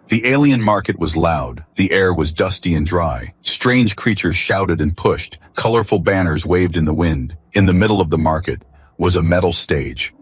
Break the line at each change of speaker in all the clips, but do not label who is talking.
The alien market was loud. The air was dusty and dry. Strange creatures shouted and pushed. Colorful banners waved in the wind. In the middle of the market was a metal stage.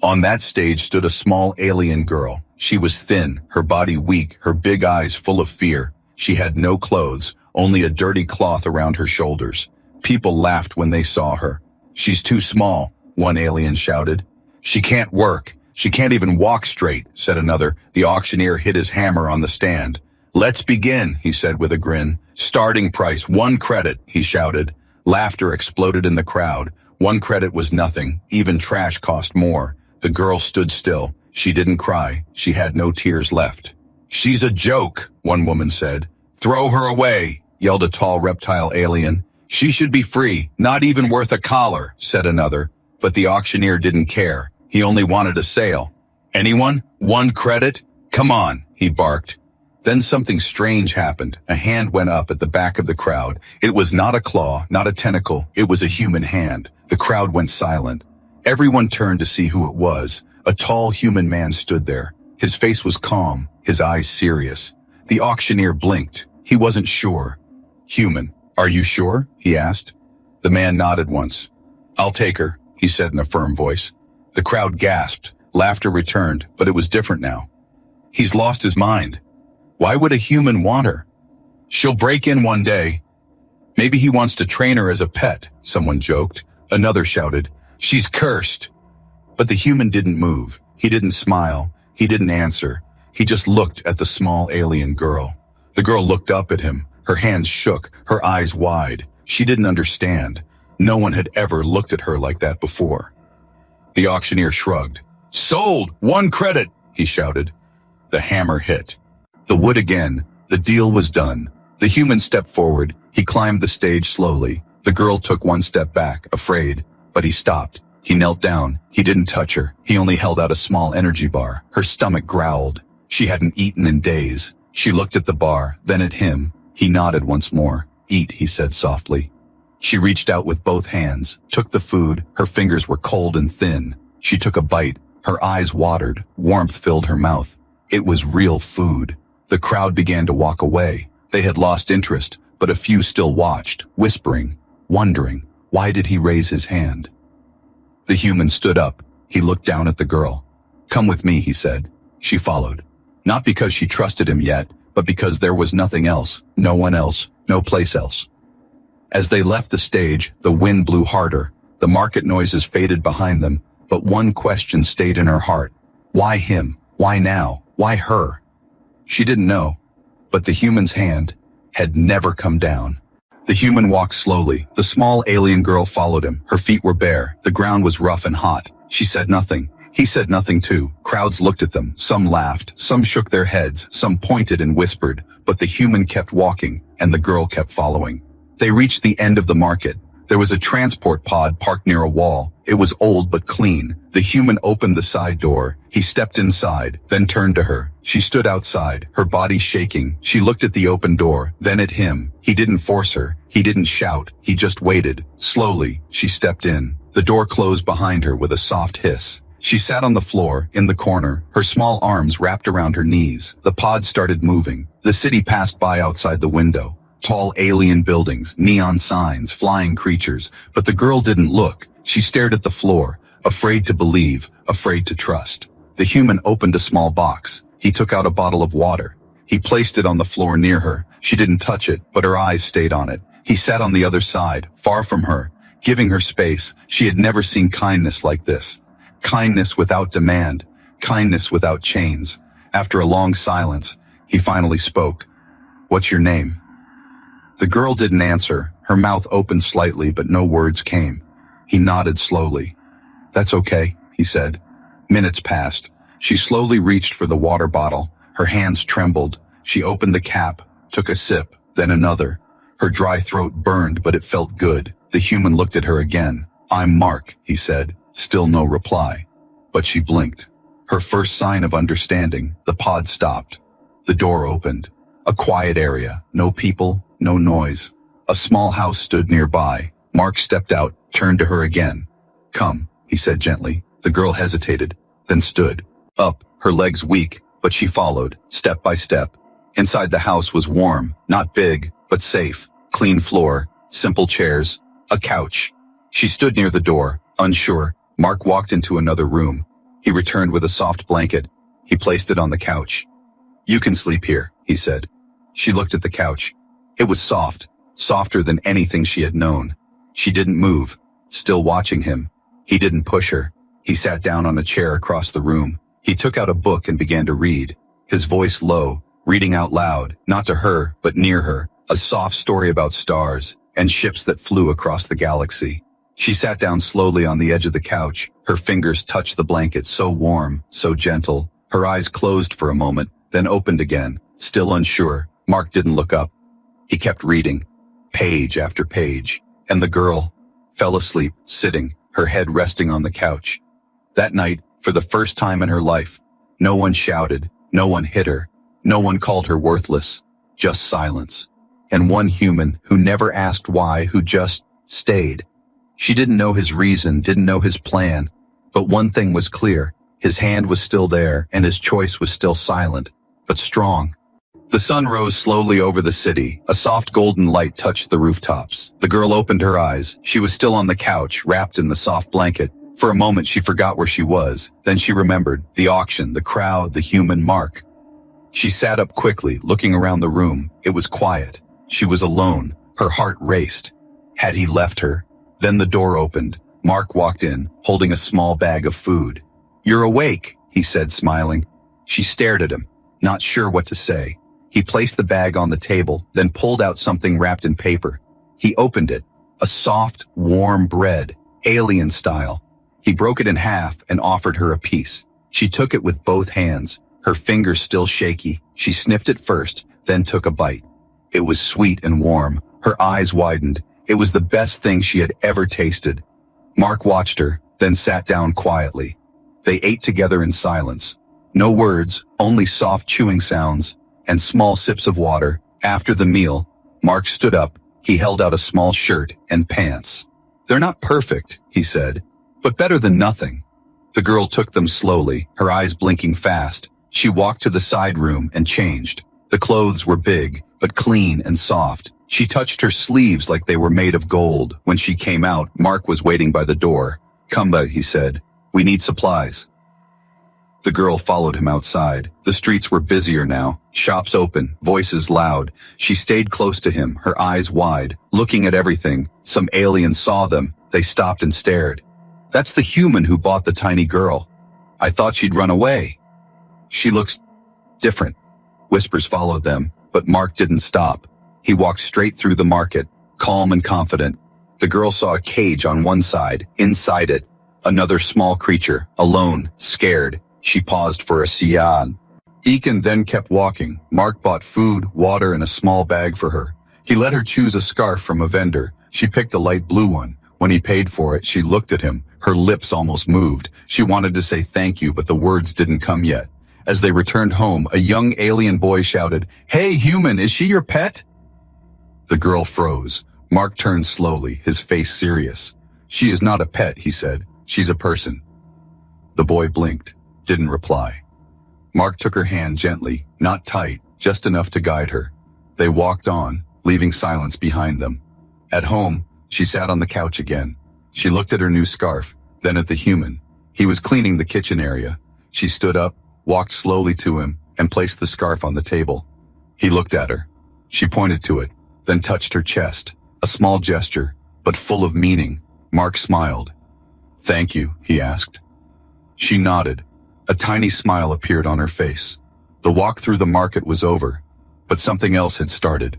On that stage stood a small alien girl. She was thin, her body weak, her big eyes full of fear. She had no clothes, only a dirty cloth around her shoulders. People laughed when they saw her. "She's too small," one alien shouted. "She can't work. She can't even walk straight," said another. The auctioneer hit his hammer on the stand. "Let's begin," he said with a grin. "Starting price, 1 credit," he shouted. Laughter exploded in the crowd. 1 credit was nothing. Even trash cost more. The girl stood still. She didn't cry. She had no tears left. "She's a joke," one woman said. "Throw her away," yelled a tall reptile alien. "She should be free, not even worth a collar," said another. But the auctioneer didn't care. He only wanted a sale. "Anyone? 1 credit? Come on," he barked. Then something strange happened. A hand went up at the back of the crowd. It was not a claw, not a tentacle. It was a human hand. The crowd went silent. Everyone turned to see who it was. A tall human man stood there. His face was calm, his eyes serious. The auctioneer blinked. He wasn't sure. "Human, are you sure?" he asked. The man nodded once. "I'll take her," he said in a firm voice. The crowd gasped. Laughter returned, but it was different now. "He's lost his mind. Why would a human want her? She'll break in one day. Maybe he wants to train her as a pet," someone joked. Another shouted, "She's cursed." But the human didn't move. He didn't smile. He didn't answer. He just looked at the small alien girl. The girl looked up at him. Her hands shook, her eyes wide. She didn't understand. No one had ever looked at her like that before. The auctioneer shrugged. "Sold! 1 credit!" he shouted. The hammer hit. The wood again. The deal was done. The human stepped forward. He climbed the stage slowly. The girl took 1 step back, afraid. But he stopped. He knelt down. He didn't touch her. He only held out a small energy bar. Her stomach growled. She hadn't eaten in days. She looked at the bar, then at him. He nodded once more. "Eat," he said softly. She reached out with both hands, took the food. Her fingers were cold and thin. She took a bite. Her eyes watered. Warmth filled her mouth. It was real food. The crowd began to walk away. They had lost interest, but a few still watched, whispering, wondering, why did he raise his hand? The human stood up. He looked down at the girl. "Come with me," he said. She followed. Not because she trusted him yet, but because there was nothing else, no one else, no place else. As they left the stage, the wind blew harder. The market noises faded behind them, but one question stayed in her heart. Why him? Why now? Why her? She didn't know, but the human's hand had never come down. The human walked slowly. The small alien girl followed him. Her feet were bare. The ground was rough and hot. She said nothing. He said nothing too. Crowds looked at them. Some laughed. Some shook their heads. Some pointed and whispered. But the human kept walking, and the girl kept following. They reached the end of the market. There was a transport pod parked near a wall. It was old but clean. The human opened the side door. He stepped inside, then turned to her. She stood outside, her body shaking. She looked at the open door, then at him. He didn't force her. He didn't shout. He just waited. Slowly, she stepped in. The door closed behind her with a soft hiss. She sat on the floor, in the corner, her small arms wrapped around her knees. The pod started moving. The city passed by outside the window. Tall alien buildings, neon signs, flying creatures. But the girl didn't look. She stared at the floor, afraid to believe, afraid to trust. The human opened a small box. He took out a bottle of water. He placed it on the floor near her. She didn't touch it, but her eyes stayed on it. He sat on the other side, far from her, giving her space. She had never seen kindness like this. Kindness without demand. Kindness without chains. After a long silence, he finally spoke. "What's your name?" The girl didn't answer. Her mouth opened slightly, but no words came. He nodded slowly. "That's okay," he said. Minutes passed. She slowly reached for the water bottle. Her hands trembled. She opened the cap, took a sip, then another. Her dry throat burned, but it felt good. The human looked at her again. "I'm Mark," he said. Still no reply. But she blinked. Her first sign of understanding. The pod stopped. The door opened. A quiet area. No people, no noise. A small house stood nearby. Mark stepped out, turned to her again. "Come," he said gently. The girl hesitated, then stood up, her legs weak, but she followed, step by step. Inside the house was warm, not big, but safe. Clean floor, simple chairs, a couch. She stood near the door, unsure. Mark walked into another room. He returned with a soft blanket. He placed it on the couch. "You can sleep here," he said. She looked at the couch. It was soft, softer than anything she had known. She didn't move, still watching him. He didn't push her. He sat down on a chair across the room. He took out a book and began to read, his voice low, reading out loud, not to her, but near her, a soft story about stars and ships that flew across the galaxy. She sat down slowly on the edge of the couch. Her fingers touched the blanket, so warm, so gentle. Her eyes closed for a moment, then opened again, still unsure. Mark didn't look up. He kept reading, page after page, and the girl fell asleep, sitting, her head resting on the couch. That night, for the first time in her life, no one shouted, no one hit her, no one called her worthless, just silence. And one human who never asked why, who just stayed. She didn't know his reason, didn't know his plan, but one thing was clear. His hand was still there, and his choice was still silent, but strong. The sun rose slowly over the city. A soft golden light touched the rooftops. The girl opened her eyes. She was still on the couch, wrapped in the soft blanket. For a moment she forgot where she was. Then she remembered the auction, the crowd, the human Mark. She sat up quickly, looking around the room. It was quiet. She was alone. Her heart raced. Had he left her? Then the door opened. Mark walked in, holding a small bag of food. "You're awake," he said, smiling. She stared at him, not sure what to say. He placed the bag on the table, then pulled out something wrapped in paper. He opened it. A soft, warm bread, alien style. He broke it in half and offered her a piece. She took it with both hands, her fingers still shaky. She sniffed it first, then took a bite. It was sweet and warm. Her eyes widened. It was the best thing she had ever tasted. Mark watched her, then sat down quietly. They ate together in silence. No words, only soft chewing sounds and small sips of water. After the meal, Mark stood up. He held out a small shirt and pants. "They're not perfect," he said, "but better than nothing." The girl took them slowly, her eyes blinking fast. She walked to the side room and changed. The clothes were big, but clean and soft. She touched her sleeves like they were made of gold. When she came out, Mark was waiting by the door. "Come, he said. "We need supplies." The girl followed him outside. The streets were busier now, shops open, voices loud. She stayed close to him, her eyes wide, looking at everything. Some alien saw them. They stopped and stared. "That's the human who bought the tiny girl. I thought she'd run away." "She looks different." Whispers followed them, but Mark didn't stop. He walked straight through the market, calm and confident. The girl saw a cage on one side. Inside it, another small creature, alone, scared. She paused for a sian. Eakin then kept walking. Mark bought food, water, and a small bag for her. He let her choose a scarf from a vendor. She picked a light blue one. When he paid for it, she looked at him. Her lips almost moved. She wanted to say thank you, but the words didn't come yet. As they returned home, a young alien boy shouted, "Hey, human, is she your pet?" The girl froze. Mark turned slowly, his face serious. "She is not a pet," he said. "She's a person." The boy blinked, didn't reply. Mark took her hand gently, not tight, just enough to guide her. They walked on, leaving silence behind them. At home, she sat on the couch again. She looked at her new scarf, then at the human. He was cleaning the kitchen area. She stood up, walked slowly to him, and placed the scarf on the table. He looked at her. She pointed to it, then touched her chest. A small gesture, but full of meaning. Mark smiled. "Thank you," he asked. She nodded. A tiny smile appeared on her face. The walk through the market was over, but something else had started.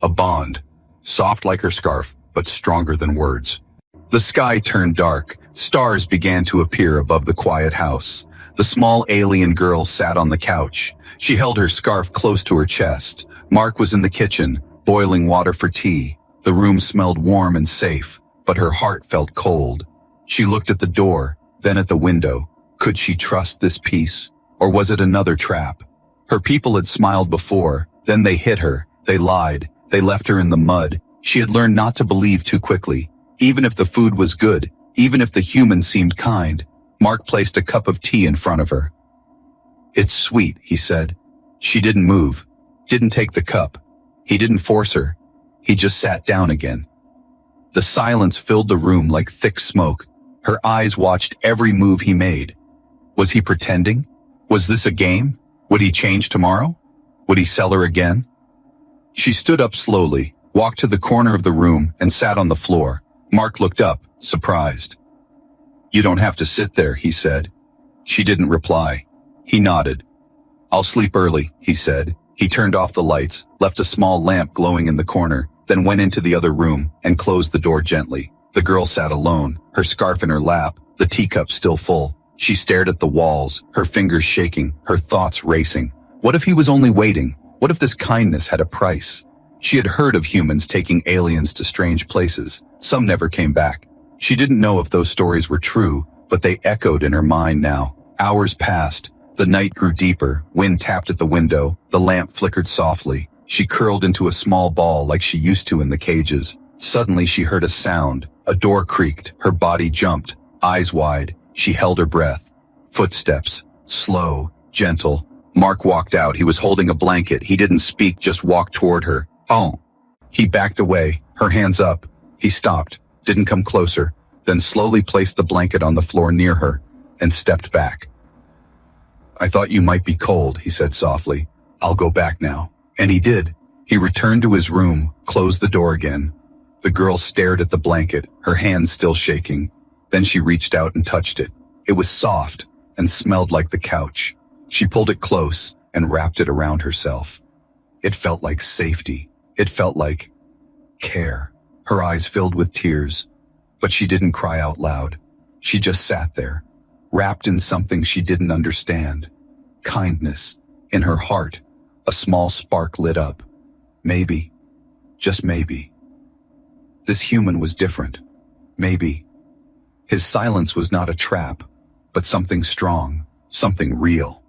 A bond, soft like her scarf, but stronger than words. The sky turned dark. Stars began to appear above the quiet house. The small alien girl sat on the couch. She held her scarf close to her chest. Mark was in the kitchen, boiling water for tea. The room smelled warm and safe, but her heart felt cold. She looked at the door, then at the window. Could she trust this peace, or was it another trap? Her people had smiled before, then they hit her, they lied, they left her in the mud. She had learned not to believe too quickly. Even if the food was good, even if the human seemed kind, Mark placed a cup of tea in front of her. "It's sweet," he said. She didn't move, didn't take the cup. He didn't force her. He just sat down again. The silence filled the room like thick smoke. Her eyes watched every move he made. Was he pretending? Was this a game? Would he change tomorrow? Would he sell her again? She stood up slowly, walked to the corner of the room, and sat on the floor. Mark looked up, surprised. "You don't have to sit there," he said. She didn't reply. He nodded. "I'll sleep early," he said. He turned off the lights, left a small lamp glowing in the corner, then went into the other room and closed the door gently. The girl sat alone, her scarf in her lap, the teacup still full. She stared at the walls, her fingers shaking, her thoughts racing. What if he was only waiting? What if this kindness had a price? She had heard of humans taking aliens to strange places. Some never came back. She didn't know if those stories were true, but they echoed in her mind now. Hours passed. The night grew deeper. Wind tapped at the window. The lamp flickered softly. She curled into a small ball like she used to in the cages. Suddenly she heard a sound. A door creaked. Her body jumped. Eyes wide. She held her breath. Footsteps. Slow. Gentle. Mark walked out. He was holding a blanket. He didn't speak, just walked toward her. "Oh." He backed away, her hands up. He stopped, didn't come closer, then slowly placed the blanket on the floor near her and stepped back. "I thought you might be cold," he said softly. "I'll go back now." And he did. He returned to his room, closed the door again. The girl stared at the blanket, her hands still shaking. Then she reached out and touched it. It was soft and smelled like the couch. She pulled it close and wrapped it around herself. It felt like safety. It felt like care. Her eyes filled with tears, but she didn't cry out loud. She just sat there, wrapped in something she didn't understand. Kindness. In her heart, a small spark lit up. Maybe, just maybe, this human was different. Maybe. His silence was not a trap, but something strong, something real.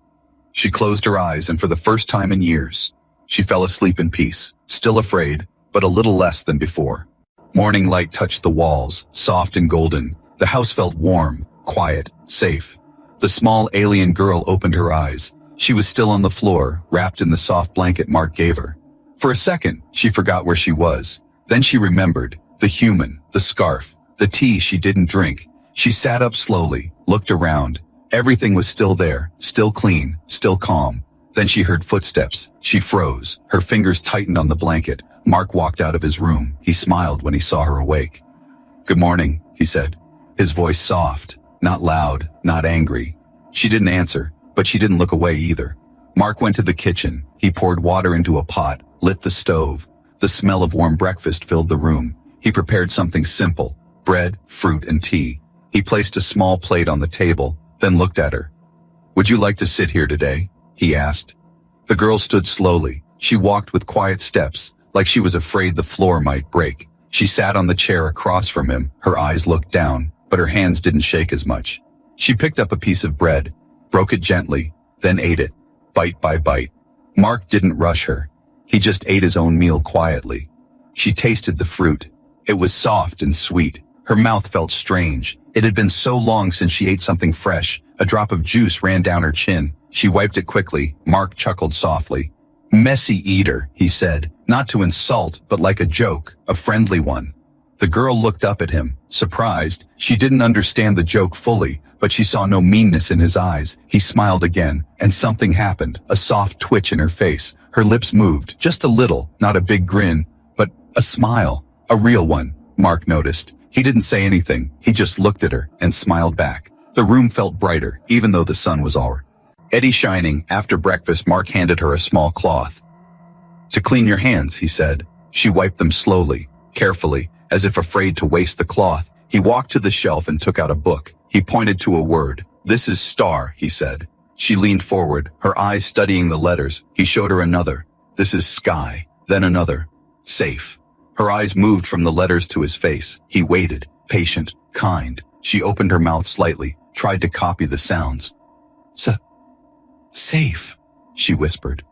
She closed her eyes, and for the first time in years, she fell asleep in peace, still afraid, but a little less than before. Morning light touched the walls, soft and golden. The house felt warm, quiet, safe. The small alien girl opened her eyes. She was still on the floor, wrapped in the soft blanket Mark gave her. For a second, she forgot where she was. Then she remembered, the human, the scarf, the tea she didn't drink. She sat up slowly, looked around. Everything was still there, still clean, still calm. Then she heard footsteps. She froze. Her fingers tightened on the blanket. Mark walked out of his room. He smiled when he saw her awake. "Good morning," he said. His voice soft, not loud, not angry. She didn't answer, but she didn't look away either. Mark went to the kitchen. He poured water into a pot, lit the stove. The smell of warm breakfast filled the room. He prepared something simple, bread, fruit, and tea. He placed a small plate on the table, then looked at her. "Would you like to sit here today?" he asked. The girl stood slowly. She walked with quiet steps, like she was afraid the floor might break. She sat on the chair across from him. Her eyes looked down, but her hands didn't shake as much. She picked up a piece of bread, broke it gently, then ate it, bite by bite. Mark didn't rush her. He just ate his own meal quietly. She tasted the fruit. It was soft and sweet. Her mouth felt strange. It had been so long since she ate something fresh. A drop of juice ran down her chin. She wiped it quickly. Mark chuckled softly. "Messy eater," he said, not to insult, but like a joke, a friendly one. The girl looked up at him, surprised. She didn't understand the joke fully, but she saw no meanness in his eyes. He smiled again, and something happened, a soft twitch in her face. Her lips moved, just a little, not a big grin, but a smile, a real one, Mark noticed. He didn't say anything. He just looked at her and smiled back. The room felt brighter, even though the sun was already shining. After breakfast, Mark handed her a small cloth. "To clean your hands," he said. She wiped them slowly, carefully, as if afraid to waste the cloth. He walked to the shelf and took out a book. He pointed to a word. "This is star," he said. She leaned forward, her eyes studying the letters. He showed her another. "This is sky." Then another. "Safe." Her eyes moved from the letters to his face. He waited, patient, kind. She opened her mouth slightly, tried to copy the sounds. Safe, she whispered.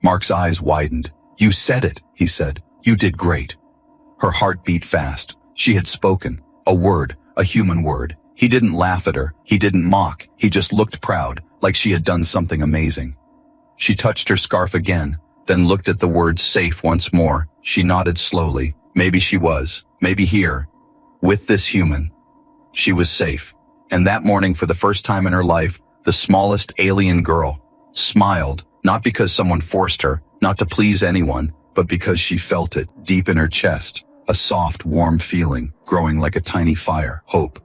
Mark's eyes widened. "You said it," he said. "You did great." Her heart beat fast. She had spoken. A word, a human word. He didn't laugh at her. He didn't mock. He just looked proud, like she had done something amazing. She touched her scarf again, then looked at the word safe once more. She nodded slowly. Maybe she was. Maybe here. With this human. She was safe. And that morning, for the first time in her life, the smallest alien girl smiled, not because someone forced her, not to please anyone, but because she felt it deep in her chest. A soft, warm feeling, growing like a tiny fire, hope.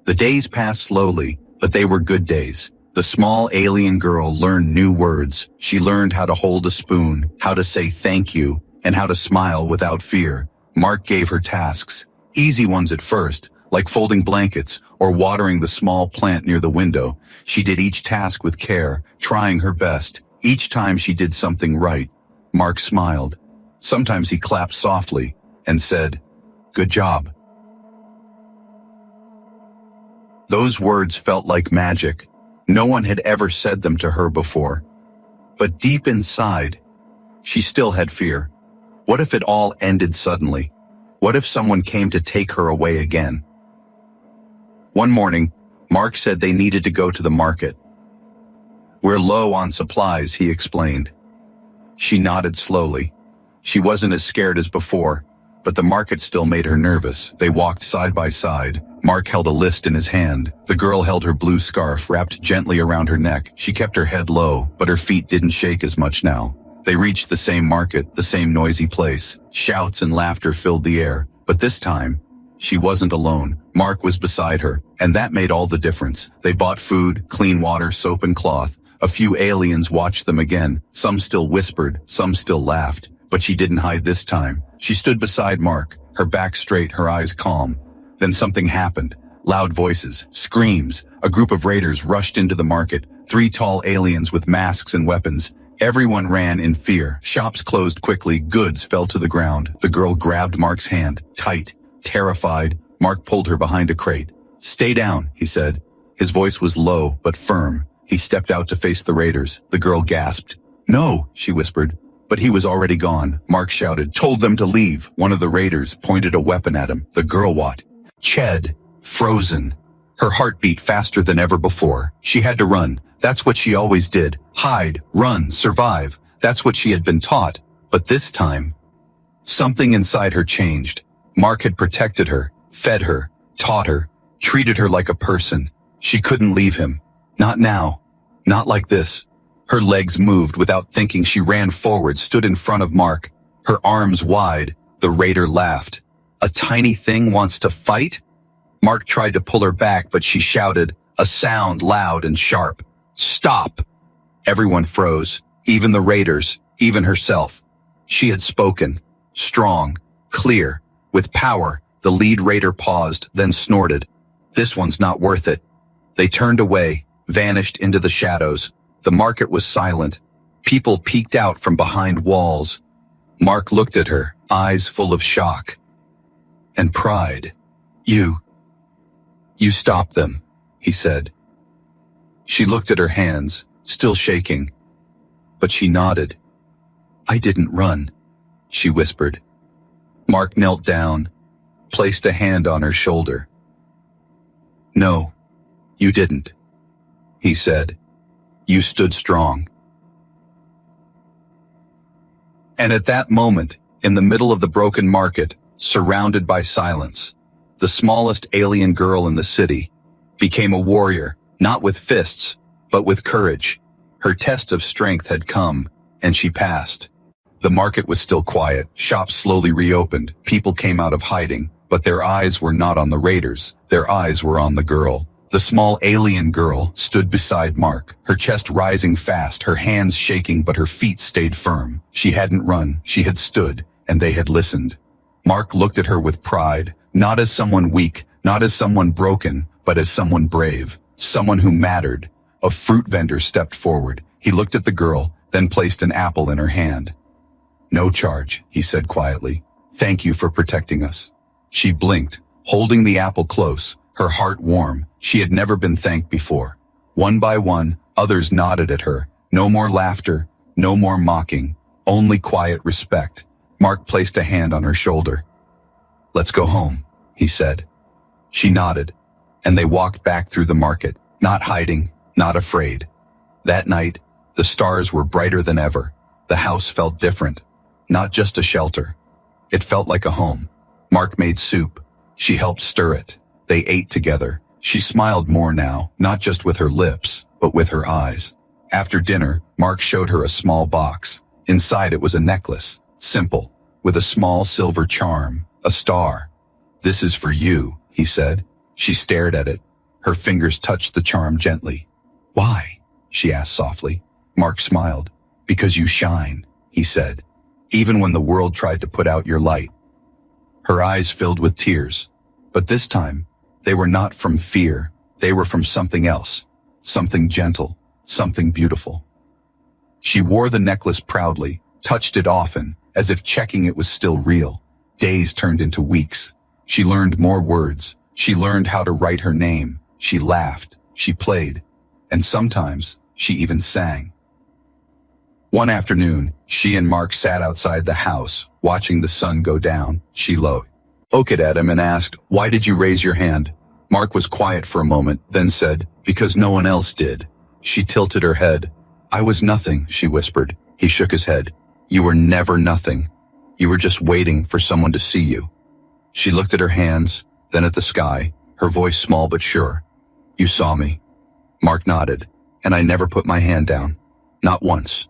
The days passed slowly, but they were good days. The small alien girl learned new words. She learned how to hold a spoon, how to say thank you, and how to smile without fear. Mark gave her tasks, easy ones at first, like folding blankets or watering the small plant near the window. She did each task with care, trying her best. Each time she did something right, Mark smiled. Sometimes he clapped softly and said, "Good job." Those words felt like magic. No one had ever said them to her before. But deep inside, she still had fear. What if it all ended suddenly? What if someone came to take her away again? One morning, Mark said they needed to go to the market. "We're low on supplies," he explained. She nodded slowly. She wasn't as scared as before, but the market still made her nervous. They walked side by side. Mark held a list in his hand. The girl held her blue scarf wrapped gently around her neck. She kept her head low, but her feet didn't shake as much now. They reached the same market, the same noisy place. Shouts and laughter filled the air. But this time, she wasn't alone. Mark was beside her, and that made all the difference. They bought food, clean water, soap and cloth. A few aliens watched them again. Some still whispered, some still laughed. But she didn't hide this time. She stood beside Mark, her back straight, her eyes calm. Then something happened. Loud voices, screams. A group of raiders rushed into the market. 3 tall aliens with masks and weapons. Everyone ran in fear. Shops closed quickly. Goods fell to the ground. The girl grabbed Mark's hand, tight, terrified. Mark pulled her behind a crate. "Stay down," he said. His voice was low but firm. He stepped out to face the raiders. The girl gasped. "No," she whispered. But he was already gone. Mark shouted, "Told them to leave." One of the raiders pointed a weapon at him. The girl what? Ched, frozen. Her heart beat faster than ever before. She had to run. That's what she always did. Hide, run, survive. That's what she had been taught. But this time, something inside her changed. Mark had protected her, fed her, taught her, treated her like a person. She couldn't leave him. Not now. Not like this. Her legs moved without thinking. She ran forward, stood in front of Mark, her arms wide. The raider laughed. "A tiny thing wants to fight?" Mark tried to pull her back, but she shouted, a sound loud and sharp. "Stop!" Everyone froze, even the raiders, even herself. She had spoken, strong, clear, with power. The lead raider paused, then snorted. "This one's not worth it." They turned away, vanished into the shadows. The market was silent. People peeked out from behind walls. Mark looked at her, eyes full of shock and pride. You stopped them," he said. She looked at her hands, still shaking, but she nodded. "I didn't run," she whispered. Mark knelt down, placed a hand on her shoulder. "No, you didn't," he said. "You stood strong." And at that moment, in the middle of the broken market, surrounded by silence, the smallest alien girl in the city became a warrior, not with fists, but with courage. Her test of strength had come, and she passed. The market was still quiet. Shops slowly reopened. People came out of hiding, but their eyes were not on the raiders. Their eyes were on the girl. The small alien girl stood beside Mark, her chest rising fast, her hands shaking, but her feet stayed firm. She hadn't run, she had stood, and they had listened. Mark looked at her with pride, not as someone weak, not as someone broken, but as someone brave, someone who mattered. A fruit vendor stepped forward. He looked at the girl, then placed an apple in her hand. "No charge," he said quietly. "Thank you for protecting us." She blinked, holding the apple close, her heart warm. She had never been thanked before. One by one, others nodded at her. No more laughter, no more mocking, only quiet respect. Mark placed a hand on her shoulder. "Let's go home," he said. She nodded, and they walked back through the market, not hiding, not afraid, That night, the stars were brighter than ever. The house felt different. Not just a shelter. It felt like a home. Mark made soup. She helped stir it. They ate together. She smiled more now, not just with her lips, but with her eyes. After dinner, Mark showed her a small box. Inside it was a necklace, simple, with a small silver charm, a star. "This is for you," he said. She stared at it. Her fingers touched the charm gently. "Why?" she asked softly. Mark smiled. "Because you shine," he said, "even when the world tried to put out your light." Her eyes filled with tears. But this time, they were not from fear. They were from something else. Something gentle. Something beautiful. She wore the necklace proudly, touched it often, as if checking it was still real. Days turned into weeks. She learned more words. She learned how to write her name. She laughed. She played. And sometimes, she even sang. One afternoon, she and Mark sat outside the house, watching the sun go down. She looked at him and asked, "Why did you raise your hand?" Mark was quiet for a moment, then said, "Because no one else did." She tilted her head. "I was nothing," she whispered. He shook his head. "You were never nothing. You were just waiting for someone to see you." She looked at her hands, then at the sky, her voice small but sure. "You saw me." Mark nodded. "And I never put my hand down. Not once."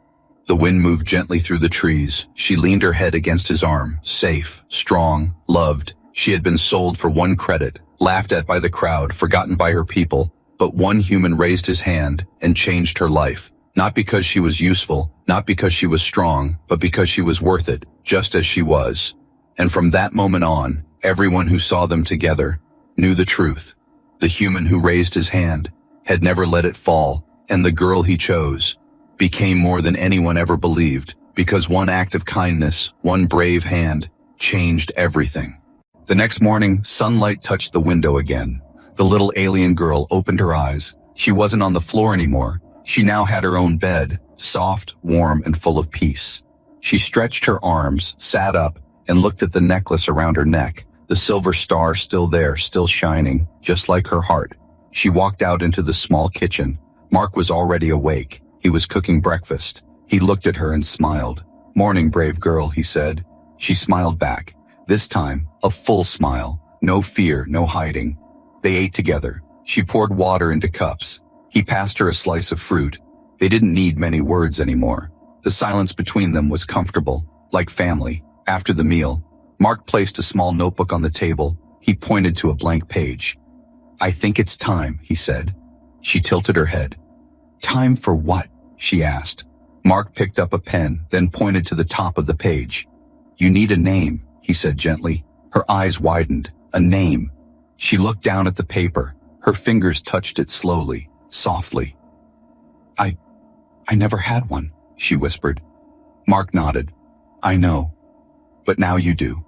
The wind moved gently through the trees. She leaned her head against his arm, safe, strong, loved. She had been sold for one credit, laughed at by the crowd, forgotten by her people. But one human raised his hand and changed her life. Not because she was useful, not because she was strong, but because she was worth it, just as she was. And from that moment on, everyone who saw them together knew the truth. The human who raised his hand had never let it fall, and the girl he chose became more than anyone ever believed, because one act of kindness, one brave hand, changed everything. The next morning, sunlight touched the window again. The little alien girl opened her eyes. She wasn't on the floor anymore. She now had her own bed, soft, warm, and full of peace. She stretched her arms, sat up, and looked at the necklace around her neck, the silver star still there, still shining, just like her heart. She walked out into the small kitchen. Mark was already awake. He was cooking breakfast. He looked at her and smiled. "Morning, brave girl," he said. She smiled back. This time, a full smile. No fear, no hiding. They ate together. She poured water into cups. He passed her a slice of fruit. They didn't need many words anymore. The silence between them was comfortable, like family. After the meal, Mark placed a small notebook on the table. He pointed to a blank page. "I think it's time," he said. She tilted her head. "Time for what?" she asked. Mark picked up a pen, then pointed to the top of the page. "You need a name," he said gently. Her eyes widened. A name. She looked down at the paper. Her fingers touched it slowly, softly. I never had one," she whispered. Mark nodded. "I know. But now you do."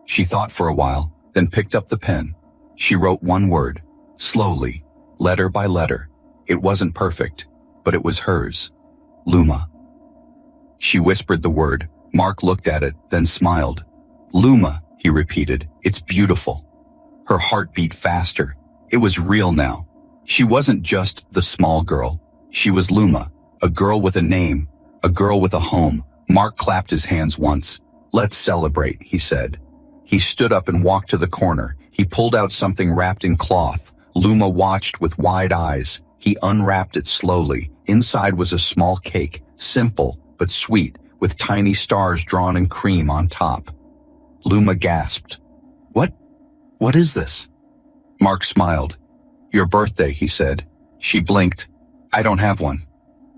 She thought for a while, then picked up the pen. She wrote one word, slowly, letter by letter. It wasn't perfect, but it was hers. Luma. She whispered the word. Mark looked at it, then smiled. "Luma," he repeated. "It's beautiful." Her heart beat faster. It was real now. She wasn't just the small girl. She was Luma, a girl with a name, a girl with a home. Mark clapped his hands once. "Let's celebrate," he said. He stood up and walked to the corner. He pulled out something wrapped in cloth. Luma watched with wide eyes. He unwrapped it slowly. Inside was a small cake, simple but sweet, with tiny stars drawn in cream on top. Luma gasped. What is this?" Mark smiled. "Your birthday," he said. She blinked. "I don't have one."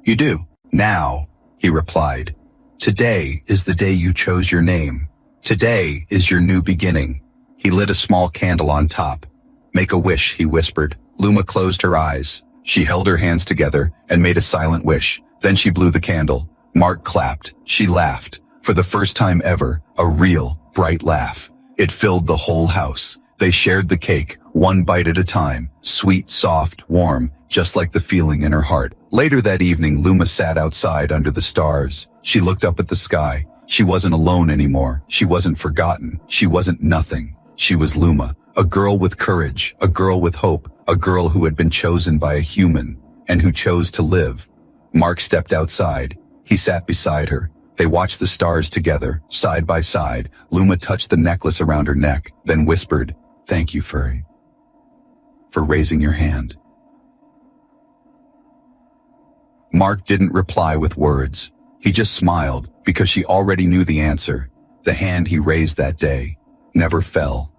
"You do." "Now," he replied. "Today is the day you chose your name. Today is your new beginning." He lit a small candle on top. "Make a wish," he whispered. Luma closed her eyes. She held her hands together and made a silent wish. Then she blew the candle. Mark clapped. She laughed. For the first time ever, a real, bright laugh. It filled the whole house. They shared the cake, one bite at a time, sweet, soft, warm, just like the feeling in her heart. Later that evening, Luma sat outside under the stars. She looked up at the sky. She wasn't alone anymore. She wasn't forgotten. She wasn't nothing. She was Luma, a girl with courage, a girl with hope, a girl who had been chosen by a human, and who chose to live. Mark stepped outside. He sat beside her. They watched the stars together, side by side. Luma touched the necklace around her neck, then whispered, "Thank you for raising your hand." Mark didn't reply with words. He just smiled, because she already knew the answer. The hand he raised that day never fell.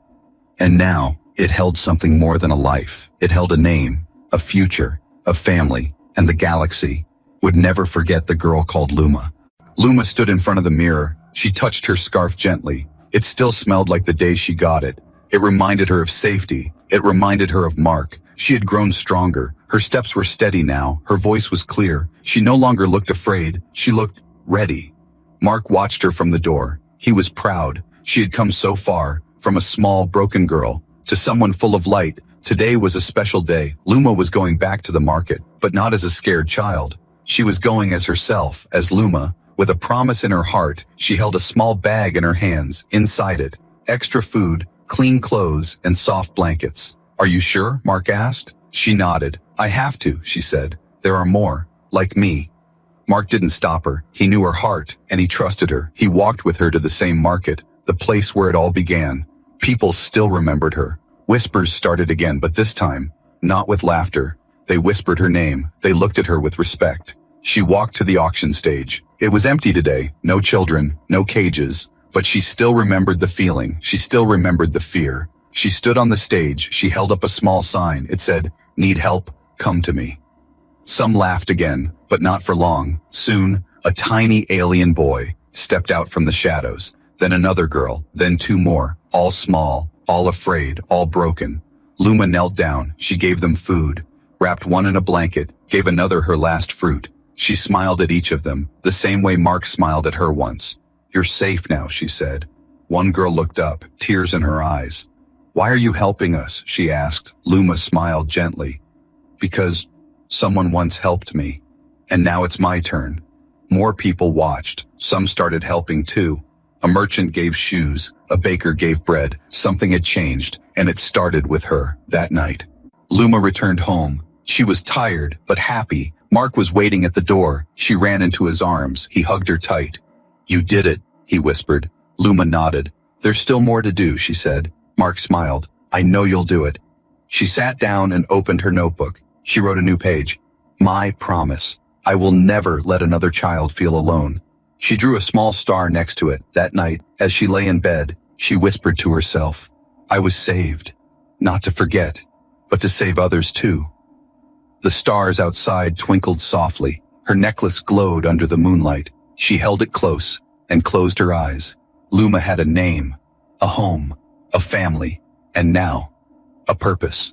And now, it held something more than a life. It held a name, a future, a family, and the galaxy would never forget the girl called Luma. Luma stood in front of the mirror. She touched her scarf gently. It still smelled like the day she got it. It reminded her of safety. It reminded her of Mark. She had grown stronger. Her steps were steady now. Her voice was clear. She no longer looked afraid. She looked ready. Mark watched her from the door. He was proud. She had come so far, from a small, broken girl to someone full of light. Today was a special day. Luma was going back to the market, but not as a scared child. She was going as herself, as Luma. With a promise in her heart, she held a small bag in her hands. Inside it, extra food, clean clothes, and soft blankets. "Are you sure?" Mark asked. She nodded. "I have to," she said. "There are more, like me." Mark didn't stop her. He knew her heart, and he trusted her. He walked with her to the same market, the place where it all began. People still remembered her. Whispers started again, but this time, not with laughter. They whispered her name. They looked at her with respect. She walked to the auction stage. It was empty today. No children, no cages. But she still remembered the feeling. She still remembered the fear. She stood on the stage. She held up a small sign. It said, "Need help? Come to me." Some laughed again, but not for long. Soon, a tiny alien boy stepped out from the shadows. Then another girl, then two more, all small, all afraid, all broken. Luma knelt down. She gave them food, wrapped one in a blanket, gave another her last fruit. She smiled at each of them, the same way Mark smiled at her once. "You're safe now," she said. One girl looked up, tears in her eyes. "Why are you helping us?" she asked. Luma smiled gently. "Because someone once helped me, and now it's my turn." More people watched. Some started helping too. A merchant gave shoes, a baker gave bread. Something had changed, and it started with her that night. Luma returned home. She was tired, but happy. Mark was waiting at the door. She ran into his arms. He hugged her tight. "You did it," he whispered. Luma nodded. "There's still more to do," she said. Mark smiled. "I know you'll do it." She sat down and opened her notebook. She wrote a new page. "My promise. I will never let another child feel alone." She drew a small star next to it. That night, as she lay in bed, she whispered to herself, "I was saved. Not to forget, but to save others too." The stars outside twinkled softly. Her necklace glowed under the moonlight. She held it close and closed her eyes. Luma had a name, a home, a family, and now, a purpose.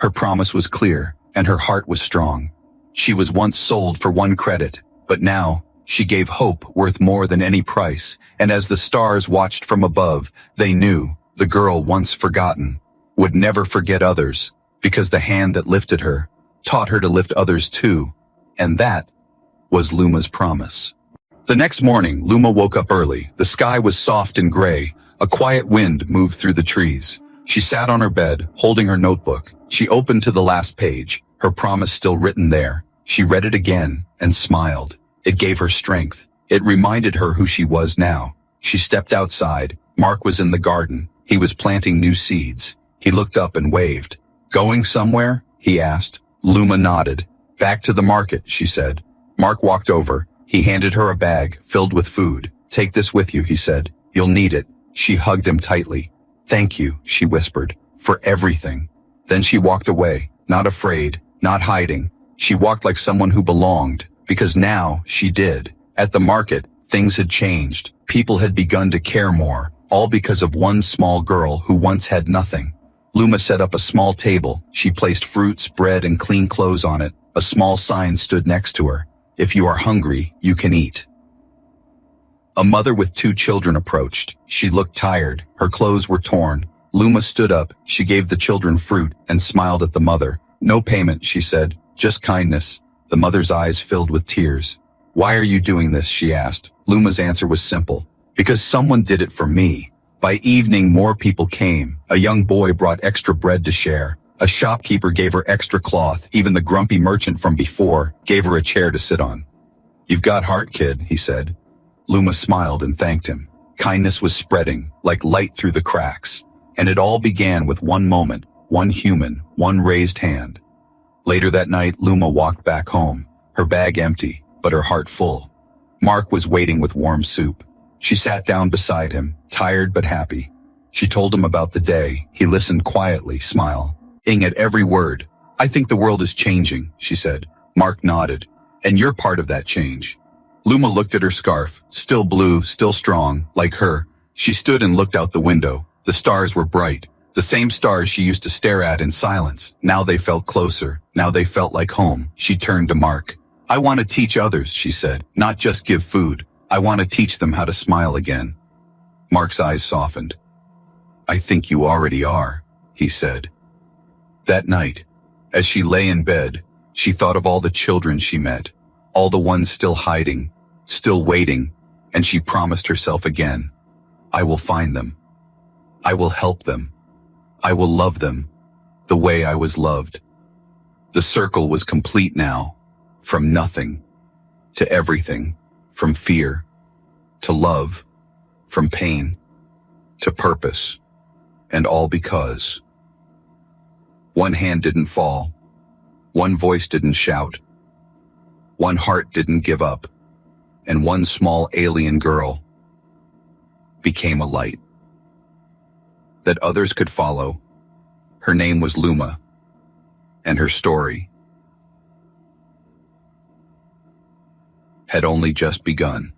Her promise was clear, and her heart was strong. She was once sold for one credit, but now, she gave hope worth more than any price, and as the stars watched from above, they knew the girl once forgotten would never forget others, because the hand that lifted her taught her to lift others too, and that was Luma's promise. The next morning, Luma woke up early. The sky was soft and gray. A quiet wind moved through the trees. She sat on her bed, holding her notebook. She opened to the last page, her promise still written there. She read it again and smiled. It gave her strength. It reminded her who she was now. She stepped outside. Mark was in the garden. He was planting new seeds. He looked up and waved. "Going somewhere?" he asked. Luma nodded. "Back to the market," she said. Mark walked over. He handed her a bag filled with food. "Take this with you," he said. "You'll need it." She hugged him tightly. "Thank you," she whispered, "for everything." Then she walked away, not afraid, not hiding. She walked like someone who belonged, because now she did. At the market, things had changed. People had begun to care more, all because of one small girl who once had nothing. Luma set up a small table. She placed fruits, bread, and clean clothes on it. A small sign stood next to her. "If you are hungry, you can eat." A mother with 2 children approached. She looked tired. Her clothes were torn. Luma stood up. She gave the children fruit and smiled at the mother. "No payment," she said, "just kindness." The mother's eyes filled with tears. "Why are you doing this?" she asked. Luma's answer was simple. "Because someone did it for me." By evening, more people came. A young boy brought extra bread to share. A shopkeeper gave her extra cloth. Even the grumpy merchant from before gave her a chair to sit on. "You've got heart, kid," he said. Luma smiled and thanked him. Kindness was spreading, like light through the cracks. And it all began with one moment, one human, one raised hand. Later that night, Luma walked back home, her bag empty, but her heart full. Mark was waiting with warm soup. She sat down beside him, tired but happy. She told him about the day. He listened quietly, smiling at every word. "I think the world is changing," she said. Mark nodded. "And you're part of that change." Luma looked at her scarf, still blue, still strong, like her. She stood and looked out the window. The stars were bright, the same stars she used to stare at in silence. Now they felt closer, now they felt like home. She turned to Mark. "I want to teach others," she said, "not just give food. I want to teach them how to smile again." Mark's eyes softened. "I think you already are," he said. That night, as she lay in bed, she thought of all the children she met, all the ones still hiding, still waiting, and she promised herself again, "I will find them. I will help them. I will love them the way I was loved." The circle was complete now, from nothing to everything, from fear to love, from pain to purpose, and all because one hand didn't fall, one voice didn't shout, one heart didn't give up, and one small alien girl became a light that others could follow. Her name was Luma, and her story had only just begun.